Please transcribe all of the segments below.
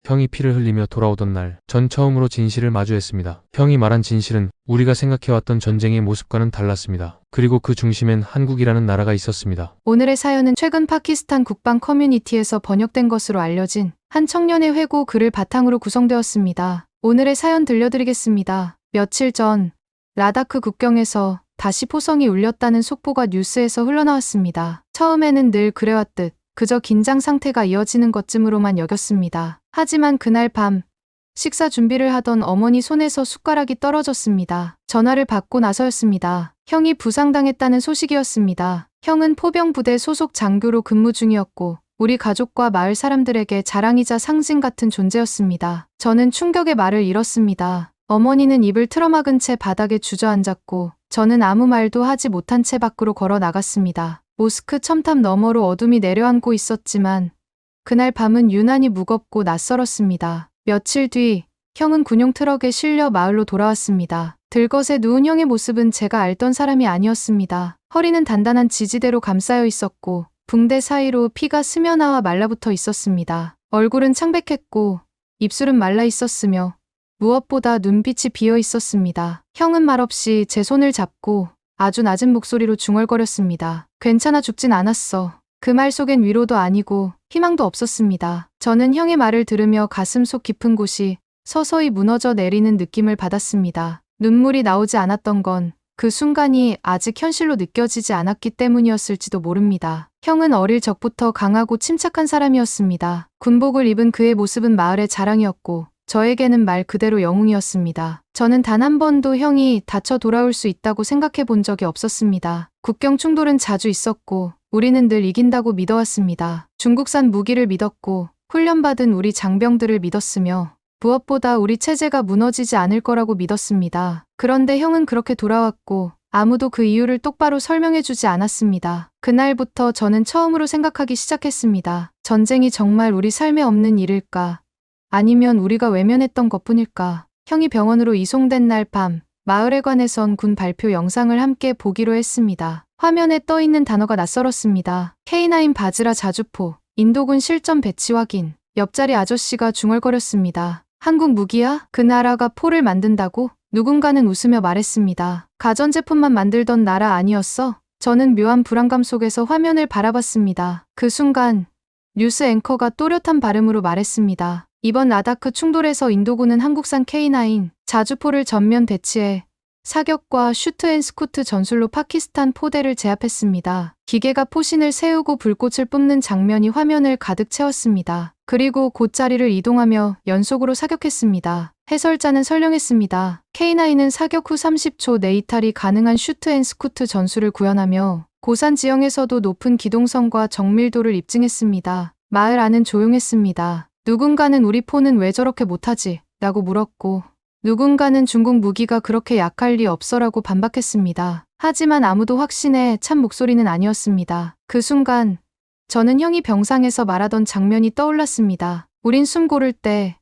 형이 피를 흘리며 돌아오던 날, 전 처음으로 진실을 마주했습니다. 형이 말한 진실은 우리가 생각해왔던 전쟁의 모습과는 달랐습니다. 그리고 그 중심엔 한국이라는 나라가 있었습니다. 오늘의 사연은 최근 파키스탄 국방 커뮤니티에서 번역된 것으로 알려진 한 청년의 회고 글을 바탕으로 구성되었습니다. 오늘의 사연 들려드리겠습니다. 며칠 전 라다크 국경에서 다시 포성이 울렸다는 속보가 뉴스에서 흘러나왔습니다. 처음에는 늘 그래왔듯 그저 긴장 상태가 이어지는 것쯤으로만 여겼습니다. 하지만 그날 밤 식사 준비를 하던 어머니 손에서 숟가락이 떨어졌습니다. 전화를 받고 나서였습니다. 형이 부상당했다는 소식이었습니다. 형은 포병부대 소속 장교로 근무 중이었고 우리 가족과 마을 사람들에게 자랑이자 상징 같은 존재였습니다. 저는 충격의 말을 잃었습니다. 어머니는 입을 틀어막은 채 바닥에 주저앉았고 저는 아무 말도 하지 못한 채 밖으로 걸어 나갔습니다. 모스크 첨탑 너머로 어둠이 내려앉고 있었지만 그날 밤은 유난히 무겁고 낯설었습니다. 며칠 뒤 형은 군용 트럭에 실려 마을로 돌아왔습니다. 들것에 누운 형의 모습은 제가 알던 사람이 아니었습니다. 허리는 단단한 지지대로 감싸여 있었고 붕대 사이로 피가 스며나와 말라붙어 있었습니다. 얼굴은 창백했고 입술은 말라 있었으며 무엇보다 눈빛이 비어 있었습니다. 형은 말없이 제 손을 잡고 아주 낮은 목소리로 중얼거렸습니다. 괜찮아, 죽진 않았어. 그 말 속엔 위로도 아니고 희망도 없었습니다. 저는 형의 말을 들으며 가슴 속 깊은 곳이 서서히 무너져 내리는 느낌을 받았습니다. 눈물이 나오지 않았던 건 그 순간이 아직 현실로 느껴지지 않았기 때문이었을지도 모릅니다. 형은 어릴 적부터 강하고 침착한 사람이었습니다. 군복을 입은 그의 모습은 마을의 자랑이었고 저에게는 말 그대로 영웅이었습니다. 저는 단 한 번도 형이 다쳐 돌아올 수 있다고 생각해 본 적이 없었습니다. 국경 충돌은 자주 있었고 우리는 늘 이긴다고 믿어왔습니다. 중국산 무기를 믿었고 훈련받은 우리 장병들을 믿었으며 무엇보다 우리 체제가 무너지지 않을 거라고 믿었습니다. 그런데 형은 그렇게 돌아왔고 아무도 그 이유를 똑바로 설명해주지 않았습니다. 그날부터 저는 처음으로 생각하기 시작했습니다. 전쟁이 정말 우리 삶에 없는 일일까? 아니면 우리가 외면했던 것뿐일까? 형이 병원으로 이송된 날 밤 마을에 관해선 군 발표 영상을 함께 보기로 했습니다. 화면에 떠있는 단어가 낯설었습니다. K9 바즈라 자주포, 인도군 실전 배치 확인. 옆자리 아저씨가 중얼거렸습니다. 한국 무기야? 그 나라가 포를 만든다고? 누군가는 웃으며 말했습니다. 가전제품만 만들던 나라 아니었어? 저는 묘한 불안감 속에서 화면을 바라봤습니다. 그 순간 뉴스 앵커가 또렷한 발음으로 말했습니다. 이번 라다크 충돌에서 인도군은 한국산 K9 자주포를 전면 배치해 사격과 슈트앤스쿠트 전술로 파키스탄 포대를 제압했습니다. 기계가 포신을 세우고 불꽃을 뿜는 장면이 화면을 가득 채웠습니다. 그리고 곧 자리를 이동하며 연속으로 사격했습니다. 해설자는 설명했습니다. K9은 사격 후 30초 내 이탈이 가능한 슈트앤스쿠트 전술을 구현하며 고산 지형에서도 높은 기동성과 정밀도를 입증했습니다. 마을 안은 조용했습니다. 누군가는 우리 포는 왜 저렇게 못하지? 라고 물었고 누군가는 중국 무기가 그렇게 약할 리 없어라고 반박했습니다. 하지만 아무도 확신에 찬 목소리는 아니었습니다. 그 순간 저는 형이 병상에서 말하던 장면이 떠올랐습니다. 우린 숨 고를 때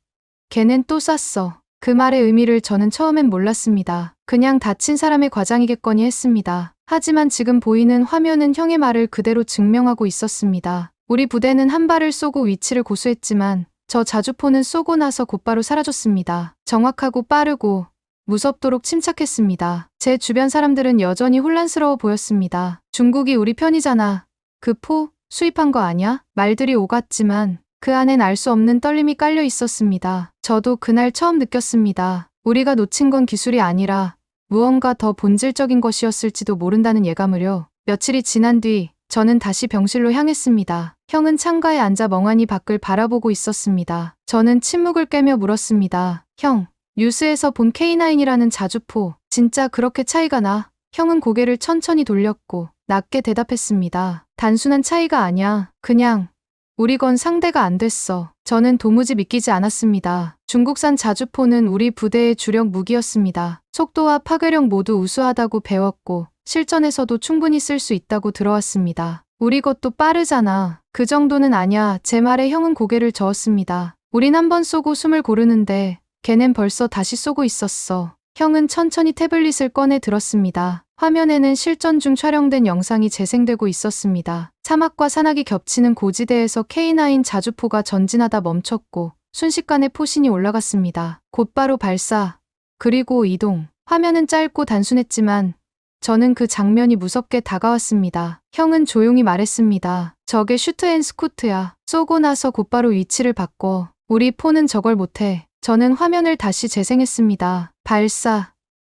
걔넨 또 쐈어. 그 말의 의미를 저는 처음엔 몰랐습니다. 그냥 다친 사람의 과장이겠거니 했습니다. 하지만 지금 보이는 화면은 형의 말을 그대로 증명하고 있었습니다. 우리 부대는 한 발을 쏘고 위치를 고수했지만 저 자주포는 쏘고 나서 곧바로 사라졌습니다. 정확하고 빠르고 무섭도록 침착했습니다. 제 주변 사람들은 여전히 혼란스러워 보였습니다. 중국이 우리 편이잖아. 그 포 수입한 거 아냐? 말들이 오갔지만 그 안엔 알 수 없는 떨림이 깔려 있었습니다. 저도 그날 처음 느꼈습니다. 우리가 놓친 건 기술이 아니라 무언가 더 본질적인 것이었을지도 모른다는 예감을요. 며칠이 지난 뒤 저는 다시 병실로 향했습니다. 형은 창가에 앉아 멍하니 밖을 바라보고 있었습니다. 저는 침묵을 깨며 물었습니다. 형, 뉴스에서 본 K9이라는 자주포, 진짜 그렇게 차이가 나? 형은 고개를 천천히 돌렸고 낮게 대답했습니다. 단순한 차이가 아니야. 그냥 우리 건 상대가 안 됐어. 저는 도무지 믿기지 않았습니다. 중국산 자주포는 우리 부대의 주력 무기였습니다. 속도와 파괴력 모두 우수하다고 배웠고 실전에서도 충분히 쓸 수 있다고 들어왔습니다. 우리 것도 빠르잖아. 그 정도는 아냐. 제 말에 형은 고개를 저었습니다. 우린 한 번 쏘고 숨을 고르는데 걔넨 벌써 다시 쏘고 있었어. 형은 천천히 태블릿을 꺼내 들었습니다. 화면에는 실전 중 촬영된 영상이 재생되고 있었습니다. 사막과 산악이 겹치는 고지대에서 K9 자주포가 전진하다 멈췄고 순식간에 포신이 올라갔습니다. 곧바로 발사, 그리고 이동. 화면은 짧고 단순했지만 저는 그 장면이 무섭게 다가왔습니다. 형은 조용히 말했습니다. 저게 슈트 앤 스쿠트야. 쏘고 나서 곧바로 위치를 바꿔. 우리 폰은 저걸 못해. 저는 화면을 다시 재생했습니다. 발사,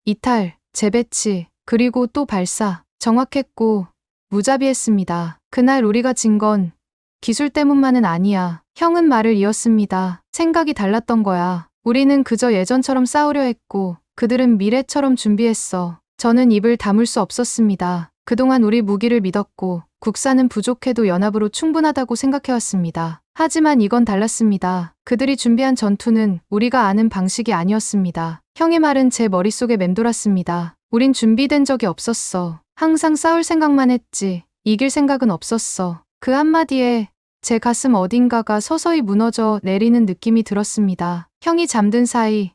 이탈, 재배치, 그리고 또 발사. 정확했고 무자비했습니다. 그날 우리가 진 건 기술 때문만은 아니야. 형은 말을 이었습니다. 생각이 달랐던 거야. 우리는 그저 예전처럼 싸우려 했고 그들은 미래처럼 준비했어. 저는 입을 다물 수 없었습니다. 그동안 우리 무기를 믿었고 국산은 부족해도 연합으로 충분하다고 생각해왔습니다. 하지만 이건 달랐습니다. 그들이 준비한 전투는 우리가 아는 방식이 아니었습니다. 형의 말은 제 머릿속에 맴돌았습니다. 우린 준비된 적이 없었어. 항상 싸울 생각만 했지. 이길 생각은 없었어. 그 한마디에 제 가슴 어딘가가 서서히 무너져 내리는 느낌이 들었습니다. 형이 잠든 사이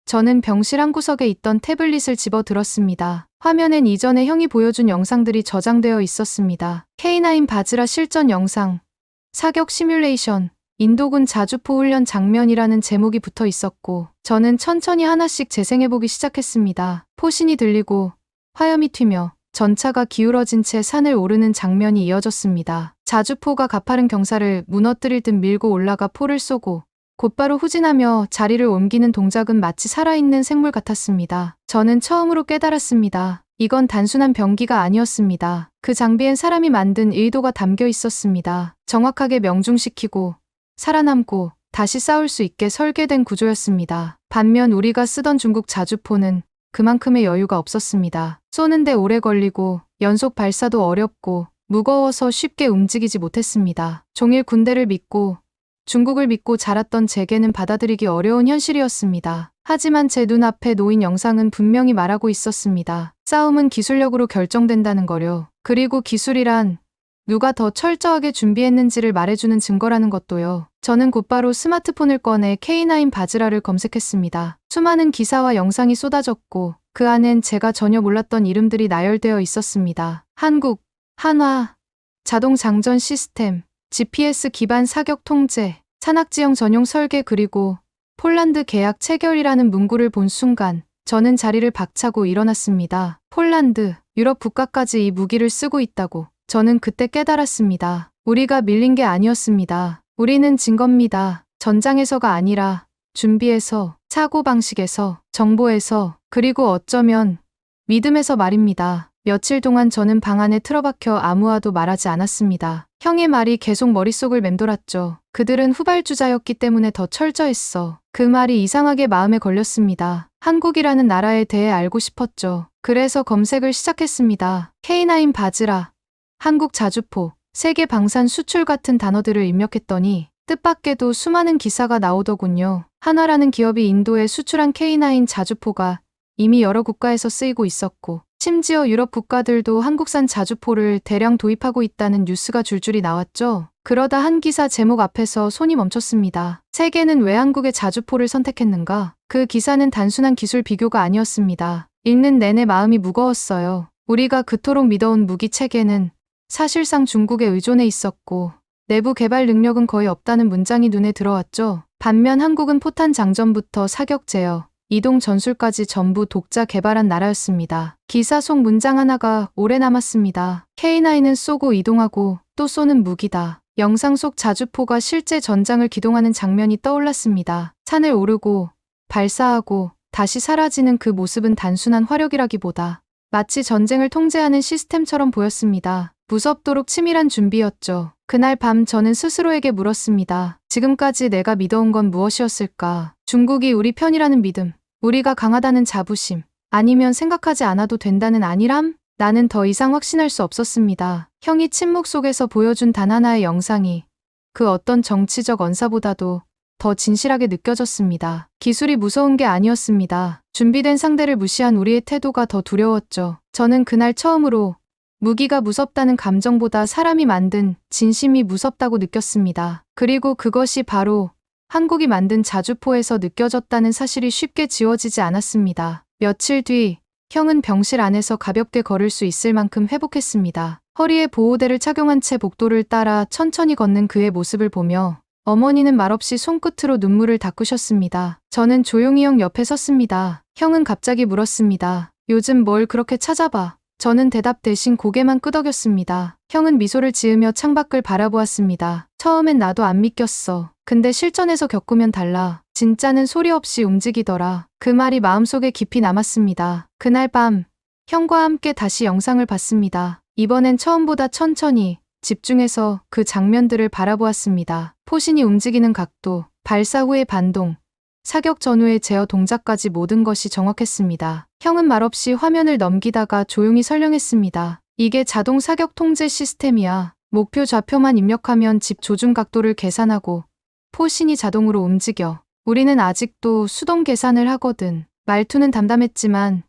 저는 병실 한 구석에 있던 태블릿을 집어 들었습니다. 화면엔 이전에 형이 보여준 영상들이 저장되어 있었습니다. K9 바즈라 실전 영상, 사격 시뮬레이션, 인도군 자주포 훈련 장면이라는 제목이 붙어 있었고 저는 천천히 하나씩 재생해보기 시작했습니다. 포신이 들리고 화염이 튀며 전차가 기울어진 채 산을 오르는 장면이 이어졌습니다. 자주포가 가파른 경사를 무너뜨릴 듯 밀고 올라가 포를 쏘고 곧바로 후진하며 자리를 옮기는 동작은 마치 살아있는 생물 같았습니다. 저는 처음으로 깨달았습니다. 이건 단순한 병기가 아니었습니다. 그 장비엔 사람이 만든 의도가 담겨 있었습니다. 정확하게 명중시키고 살아남고 다시 싸울 수 있게 설계된 구조였습니다. 반면 우리가 쓰던 중국 자주포는 그만큼의 여유가 없었습니다. 쏘는데 오래 걸리고 연속 발사도 어렵고 무거워서 쉽게 움직이지 못했습니다. 종일 군대를 믿고 중국을 믿고 자랐던 제게는 받아들이기 어려운 현실이었습니다. 하지만 제 눈앞에 놓인 영상은 분명히 말하고 있었습니다. 싸움은 기술력으로 결정된다는 거요. 그리고 기술이란 누가 더 철저하게 준비했는지를 말해주는 증거라는 것도요. 저는 곧바로 스마트폰을 꺼내 K9 바즈라를 검색했습니다. 수많은 기사와 영상이 쏟아졌고 그 안엔 제가 전혀 몰랐던 이름들이 나열되어 있었습니다. 한국, 한화, 자동 장전 시스템, GPS 기반 사격 통제, 산악지형 전용 설계 그리고 폴란드 계약 체결이라는 문구를 본 순간 저는 자리를 박차고 일어났습니다. 폴란드, 유럽 국가까지 이 무기를 쓰고 있다고. 저는 그때 깨달았습니다. 우리가 밀린 게 아니었습니다. 우리는 진 겁니다. 전장에서가 아니라 준비에서, 사고방식에서, 정보에서, 그리고 어쩌면 믿음에서 말입니다. 며칠 동안 저는 방 안에 틀어박혀 아무와도 말하지 않았습니다. 형의 말이 계속 머릿속을 맴돌았죠. 그들은 후발주자였기 때문에 더 철저했어. 그 말이 이상하게 마음에 걸렸습니다. 한국이라는 나라에 대해 알고 싶었죠. 그래서 검색을 시작했습니다. K9 바즈라, 한국 자주포, 세계 방산 수출 같은 단어들을 입력했더니 뜻밖에도 수많은 기사가 나오더군요. 한화라는 기업이 인도에 수출한 K9 자주포가 이미 여러 국가에서 쓰이고 있었고 심지어 유럽 국가들도 한국산 자주포를 대량 도입하고 있다는 뉴스가 줄줄이 나왔죠. 그러다 한 기사 제목 앞에서 손이 멈췄습니다. 세계는 왜 한국의 자주포를 선택했는가? 그 기사는 단순한 기술 비교가 아니었습니다. 읽는 내내 마음이 무거웠어요. 우리가 그토록 믿어온 무기 체계는 사실상 중국에 의존해 있었고 내부 개발 능력은 거의 없다는 문장이 눈에 들어왔죠. 반면 한국은 포탄 장전부터 사격 제어, 이동 전술까지 전부 독자 개발한 나라였습니다. 기사 속 문장 하나가 오래 남았습니다. K9은 쏘고 이동하고 또 쏘는 무기다. 영상 속 자주포가 실제 전장을 기동하는 장면이 떠올랐습니다. 산을 오르고 발사하고 다시 사라지는 그 모습은 단순한 화력이라기보다 마치 전쟁을 통제하는 시스템처럼 보였습니다. 무섭도록 치밀한 준비였죠. 그날 밤 저는 스스로에게 물었습니다. 지금까지 내가 믿어온 건 무엇이었을까? 중국이 우리 편이라는 믿음, 우리가 강하다는 자부심, 아니면 생각하지 않아도 된다는 안일함? 나는 더 이상 확신할 수 없었습니다. 형이 침묵 속에서 보여준 단 하나의 영상이 그 어떤 정치적 언사보다도 더 진실하게 느껴졌습니다. 기술이 무서운 게 아니었습니다. 준비된 상대를 무시한 우리의 태도가 더 두려웠죠. 저는 그날 처음으로 무기가 무섭다는 감정보다 사람이 만든 진심이 무섭다고 느꼈습니다. 그리고 그것이 바로 한국이 만든 자주포에서 느껴졌다는 사실이 쉽게 지워지지 않았습니다. 며칠 뒤 형은 병실 안에서 가볍게 걸을 수 있을 만큼 회복했습니다. 허리에 보호대를 착용한 채 복도를 따라 천천히 걷는 그의 모습을 보며 어머니는 말없이 손끝으로 눈물을 닦으셨습니다. 저는 조용히 형 옆에 섰습니다. 형은 갑자기 물었습니다. 요즘 뭘 그렇게 찾아봐? 저는 대답 대신 고개만 끄덕였습니다. 형은 미소를 지으며 창밖을 바라보았습니다. 처음엔 나도 안 믿겼어. 근데 실전에서 겪으면 달라. 진짜는 소리 없이 움직이더라. 그 말이 마음속에 깊이 남았습니다. 그날 밤 형과 함께 다시 영상을 봤습니다. 이번엔 처음보다 천천히 집중해서 그 장면들을 바라보았습니다. 포신이 움직이는 각도, 발사 후의 반동, 사격 전후의 제어 동작까지 모든 것이 정확했습니다. 형은 말없이 화면을 넘기다가 조용히 설명했습니다. 이게 자동 사격 통제 시스템이야. 목표 좌표만 입력하면 집 조준 각도를 계산하고 포신이 자동으로 움직여. 우리는 아직도 수동 계산을 하거든. 말투는 담담했지만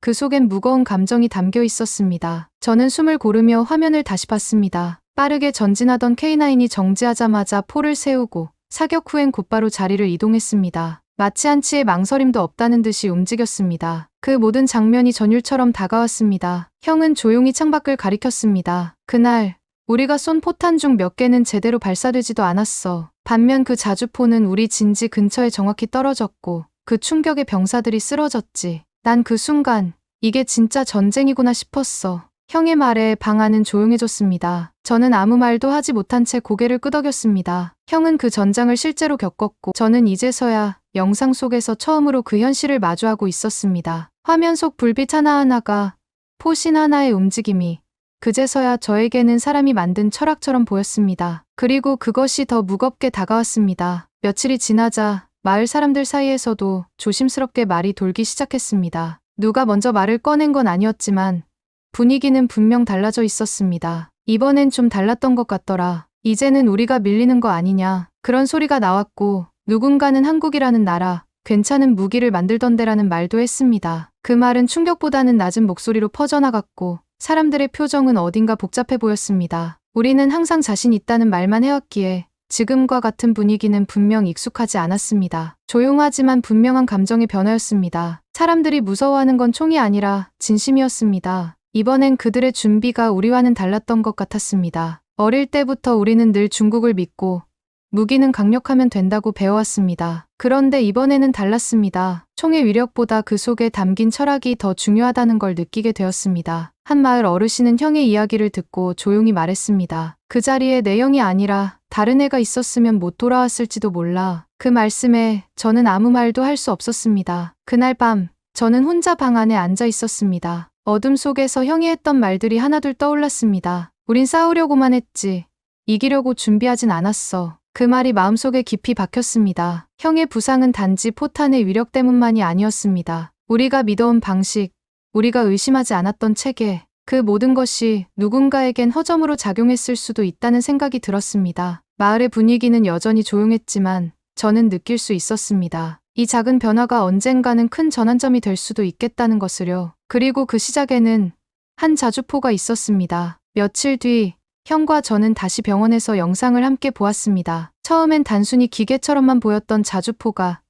그 속엔 무거운 감정이 담겨 있었습니다. 저는 숨을 고르며 화면을 다시 봤습니다. 빠르게 전진하던 K9이 정지하자마자 포를 세우고 사격 후엔 곧바로 자리를 이동했습니다. 마치 한치의 망설임도 없다는 듯이 움직였습니다. 그 모든 장면이 전율처럼 다가왔습니다. 형은 조용히 창밖을 가리켰습니다. 그날 우리가 쏜 포탄 중 몇 개는 제대로 발사되지도 않았어. 반면 그 자주포는 우리 진지 근처에 정확히 떨어졌고 그 충격에 병사들이 쓰러졌지. 난 그 순간 이게 진짜 전쟁이구나 싶었어. 형의 말에 방 안은 조용해졌습니다. 저는 아무 말도 하지 못한 채 고개를 끄덕였습니다. 형은 그 전장을 실제로 겪었고 저는 이제서야 영상 속에서 처음으로 그 현실을 마주하고 있었습니다. 화면 속 불빛 하나하나가 포신 하나의 움직임이 그제서야 저에게는 사람이 만든 철학처럼 보였습니다. 그리고 그것이 더 무겁게 다가왔습니다. 며칠이 지나자 마을 사람들 사이에서도 조심스럽게 말이 돌기 시작했습니다. 누가 먼저 말을 꺼낸 건 아니었지만 분위기는 분명 달라져 있었습니다. 이번엔 좀 달랐던 것 같더라. 이제는 우리가 밀리는 거 아니냐. 그런 소리가 나왔고 누군가는 한국이라는 나라, 괜찮은 무기를 만들던데라는 말도 했습니다. 그 말은 충격보다는 낮은 목소리로 퍼져나갔고 사람들의 표정은 어딘가 복잡해 보였습니다. 우리는 항상 자신 있다는 말만 해왔기에 지금과 같은 분위기는 분명 익숙하지 않았습니다. 조용하지만 분명한 감정의 변화였습니다. 사람들이 무서워하는 건 총이 아니라 진심이었습니다. 이번엔 그들의 준비가 우리와는 달랐던 것 같았습니다. 어릴 때부터 우리는 늘 중국을 믿고 무기는 강력하면 된다고 배워왔습니다. 그런데 이번에는 달랐습니다. 총의 위력보다 그 속에 담긴 철학이 더 중요하다는 걸 느끼게 되었습니다. 한 마을 어르신은 형의 이야기를 듣고 조용히 말했습니다. 그 자리에 내 형이 아니라 다른 애가 있었으면 못 돌아왔을지도 몰라. 그 말씀에 저는 아무 말도 할 수 없었습니다. 그날 밤 저는 혼자 방 안에 앉아 있었습니다. 어둠 속에서 형이 했던 말들이 하나둘 떠올랐습니다. 우린 싸우려고만 했지. 이기려고 준비하진 않았어. 그 말이 마음속에 깊이 박혔습니다. 형의 부상은 단지 포탄의 위력 때문만이 아니었습니다. 우리가 믿어온 방식, 우리가 의심하지 않았던 체계, 그 모든 것이 누군가에겐 허점으로 작용했을 수도 있다는 생각이 들었습니다. 마을의 분위기는 여전히 조용했지만 저는 느낄 수 있었습니다. 이 작은 변화가 언젠가는 큰 전환점이 될 수도 있겠다는 것을요. 그리고 그 시작에는 한 자주포가 있었습니다. 며칠 뒤 형과 저는 다시 병원에서 영상을 함께 보았습니다. 처음엔 단순히 기계처럼만 보였던 자주포가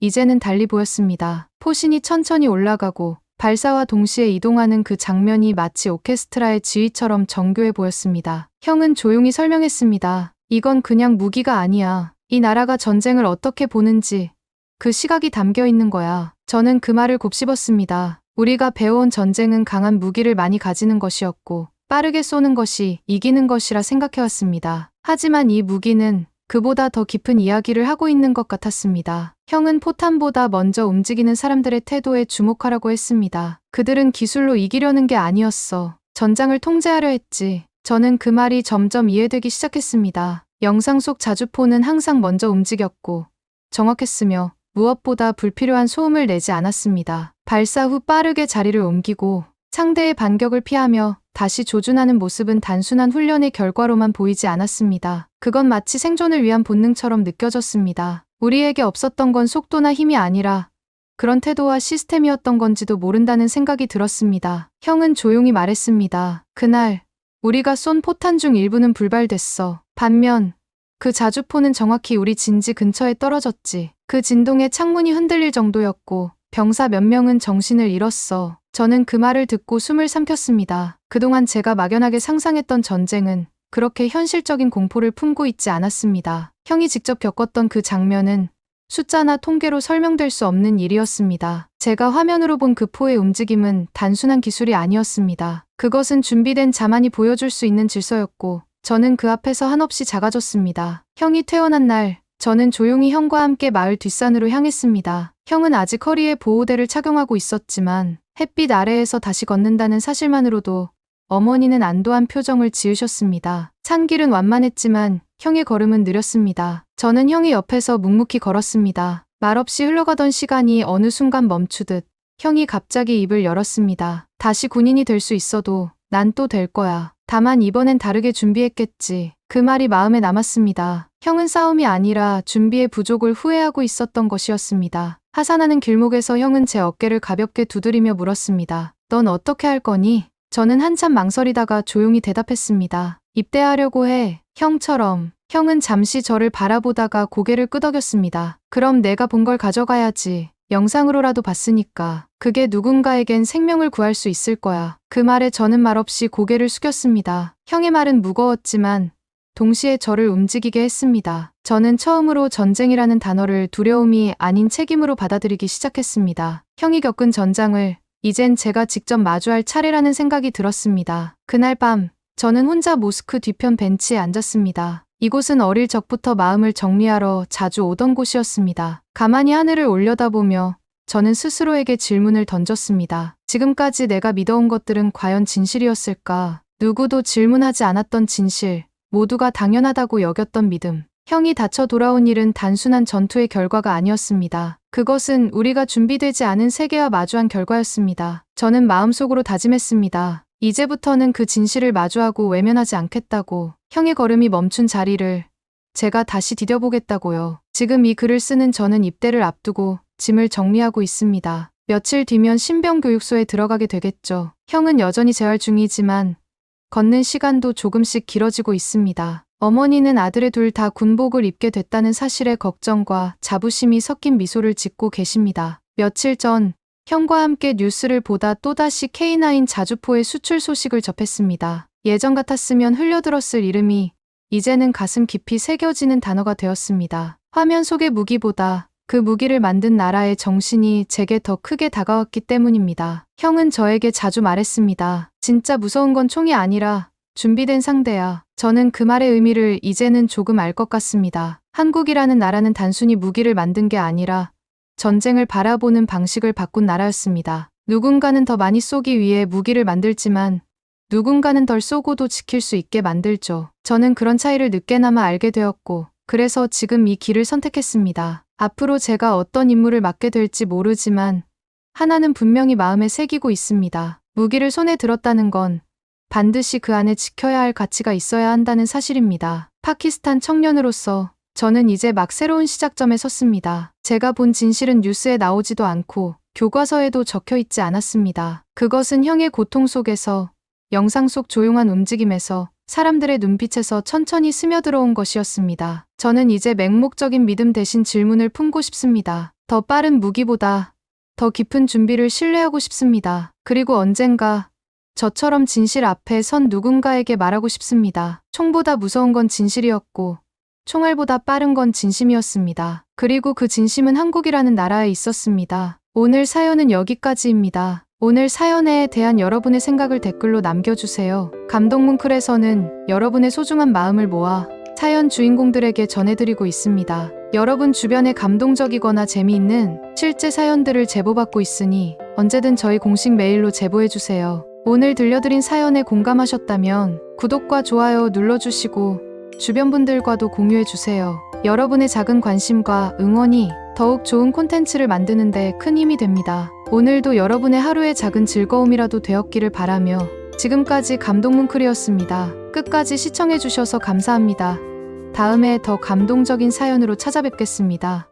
이제는 달리 보였습니다. 포신이 천천히 올라가고 발사와 동시에 이동하는 그 장면이 마치 오케스트라의 지휘처럼 정교해 보였습니다. 형은 조용히 설명했습니다. 이건 그냥 무기가 아니야. 이 나라가 전쟁을 어떻게 보는지 그 시각이 담겨 있는 거야. 저는 그 말을 곱씹었습니다. 우리가 배워온 전쟁은 강한 무기를 많이 가지는 것이었고 빠르게 쏘는 것이 이기는 것이라 생각해왔습니다. 하지만 이 무기는 그보다 더 깊은 이야기를 하고 있는 것 같았습니다. 형은 포탄보다 먼저 움직이는 사람들의 태도에 주목하라고 했습니다. 그들은 기술로 이기려는 게 아니었어. 전장을 통제하려 했지. 저는 그 말이 점점 이해되기 시작했습니다. 영상 속 자주포는 항상 먼저 움직였고 정확했으며 무엇보다 불필요한 소음을 내지 않았습니다. 발사 후 빠르게 자리를 옮기고 상대의 반격을 피하며 다시 조준하는 모습은 단순한 훈련의 결과로만 보이지 않았습니다. 그건 마치 생존을 위한 본능처럼 느껴졌습니다. 우리에게 없었던 건 속도나 힘이 아니라 그런 태도와 시스템이었던 건지도 모른다는 생각이 들었습니다. 형은 조용히 말했습니다. 그날 우리가 쏜 포탄 중 일부는 불발됐어. 반면 그 자주포는 정확히 우리 진지 근처에 떨어졌지. 그 진동에 창문이 흔들릴 정도였고 병사 몇 명은 정신을 잃었어. 저는 그 말을 듣고 숨을 삼켰습니다. 그동안 제가 막연하게 상상했던 전쟁은 그렇게 현실적인 공포를 품고 있지 않았습니다. 형이 직접 겪었던 그 장면은 숫자나 통계로 설명될 수 없는 일이었습니다. 제가 화면으로 본 그 포의 움직임은 단순한 기술이 아니었습니다. 그것은 준비된 자만이 보여줄 수 있는 질서였고, 저는 그 앞에서 한없이 작아졌습니다. 형이 퇴원한 날, 저는 조용히 형과 함께 마을 뒷산으로 향했습니다. 형은 아직 허리에 보호대를 착용하고 있었지만 햇빛 아래에서 다시 걷는다는 사실만으로도 어머니는 안도한 표정을 지으셨습니다. 산길은 완만했지만 형의 걸음은 느렸습니다. 저는 형의 옆에서 묵묵히 걸었습니다. 말없이 흘러가던 시간이 어느 순간 멈추듯 형이 갑자기 입을 열었습니다. 다시 군인이 될 수 있어도 난 또 될 거야. 다만 이번엔 다르게 준비했겠지. 그 말이 마음에 남았습니다. 형은 싸움이 아니라 준비의 부족을 후회하고 있었던 것이었습니다. 하산하는 길목에서 형은 제 어깨를 가볍게 두드리며 물었습니다. 넌 어떻게 할 거니? 저는 한참 망설이다가 조용히 대답했습니다. 입대하려고 해. 형처럼. 형은 잠시 저를 바라보다가 고개를 끄덕였습니다. 그럼 내가 본 걸 가져가야지. 영상으로라도 봤으니까. 그게 누군가에겐 생명을 구할 수 있을 거야. 그 말에 저는 말없이 고개를 숙였습니다. 형의 말은 무거웠지만 동시에 저를 움직이게 했습니다. 저는 처음으로 전쟁이라는 단어를 두려움이 아닌 책임으로 받아들이기 시작했습니다. 형이 겪은 전장을 이젠 제가 직접 마주할 차례라는 생각이 들었습니다. 그날 밤, 저는 혼자 모스크 뒤편 벤치에 앉았습니다. 이곳은 어릴 적부터 마음을 정리하러 자주 오던 곳이었습니다. 가만히 하늘을 올려다보며 저는 스스로에게 질문을 던졌습니다. 지금까지 내가 믿어온 것들은 과연 진실이었을까? 누구도 질문하지 않았던 진실, 모두가 당연하다고 여겼던 믿음. 형이 다쳐 돌아온 일은 단순한 전투의 결과가 아니었습니다. 그것은 우리가 준비되지 않은 세계와 마주한 결과였습니다. 저는 마음속으로 다짐했습니다. 이제부터는 그 진실을 마주하고 외면하지 않겠다고. 형의 걸음이 멈춘 자리를 제가 다시 디뎌보겠다고요. 지금 이 글을 쓰는 저는 입대를 앞두고 짐을 정리하고 있습니다. 며칠 뒤면 신병교육소에 들어가게 되겠죠. 형은 여전히 재활 중이지만 걷는 시간도 조금씩 길어지고 있습니다. 어머니는 아들의 둘 다 군복을 입게 됐다는 사실에 걱정과 자부심이 섞인 미소를 짓고 계십니다. 며칠 전 형과 함께 뉴스를 보다 또다시 K9 자주포의 수출 소식을 접했습니다. 예전 같았으면 흘려들었을 이름이 이제는 가슴 깊이 새겨지는 단어가 되었습니다. 화면 속의 무기보다 그 무기를 만든 나라의 정신이 제게 더 크게 다가왔기 때문입니다. 형은 저에게 자주 말했습니다. 진짜 무서운 건 총이 아니라 준비된 상대야. 저는 그 말의 의미를 이제는 조금 알 것 같습니다. 한국이라는 나라는 단순히 무기를 만든 게 아니라 전쟁을 바라보는 방식을 바꾼 나라였습니다. 누군가는 더 많이 쏘기 위해 무기를 만들지만 누군가는 덜 쏘고도 지킬 수 있게 만들죠. 저는 그런 차이를 늦게나마 알게 되었고 그래서 지금 이 길을 선택했습니다. 앞으로 제가 어떤 임무를 맡게 될지 모르지만 하나는 분명히 마음에 새기고 있습니다. 무기를 손에 들었다는 건 반드시 그 안에 지켜야 할 가치가 있어야 한다는 사실입니다. 파키스탄 청년으로서 저는 이제 막 새로운 시작점에 섰습니다. 제가 본 진실은 뉴스에 나오지도 않고 교과서에도 적혀 있지 않았습니다. 그것은 형의 고통 속에서, 영상 속 조용한 움직임에서, 사람들의 눈빛에서 천천히 스며들어온 것이었습니다. 저는 이제 맹목적인 믿음 대신 질문을 품고 싶습니다. 더 빠른 무기보다 더 깊은 준비를 신뢰하고 싶습니다. 그리고 언젠가 저처럼 진실 앞에 선 누군가에게 말하고 싶습니다. 총보다 무서운 건 진실이었고 총알보다 빠른 건 진심이었습니다. 그리고 그 진심은 한국이라는 나라에 있었습니다. 오늘 사연은 여기까지입니다. 오늘 사연에 대한 여러분의 생각을 댓글로 남겨주세요. 감동문클에서는 여러분의 소중한 마음을 모아 사연 주인공들에게 전해드리고 있습니다. 여러분 주변에 감동적이거나 재미있는 실제 사연들을 제보받고 있으니 언제든 저희 공식 메일로 제보해주세요. 오늘 들려드린 사연에 공감하셨다면 구독과 좋아요 눌러주시고 주변 분들과도 공유해주세요. 여러분의 작은 관심과 응원이 더욱 좋은 콘텐츠를 만드는 데 큰 힘이 됩니다. 오늘도 여러분의 하루의 작은 즐거움이라도 되었기를 바라며 지금까지 감동문클이었습니다. 끝까지 시청해주셔서 감사합니다. 다음에 더 감동적인 사연으로 찾아뵙겠습니다.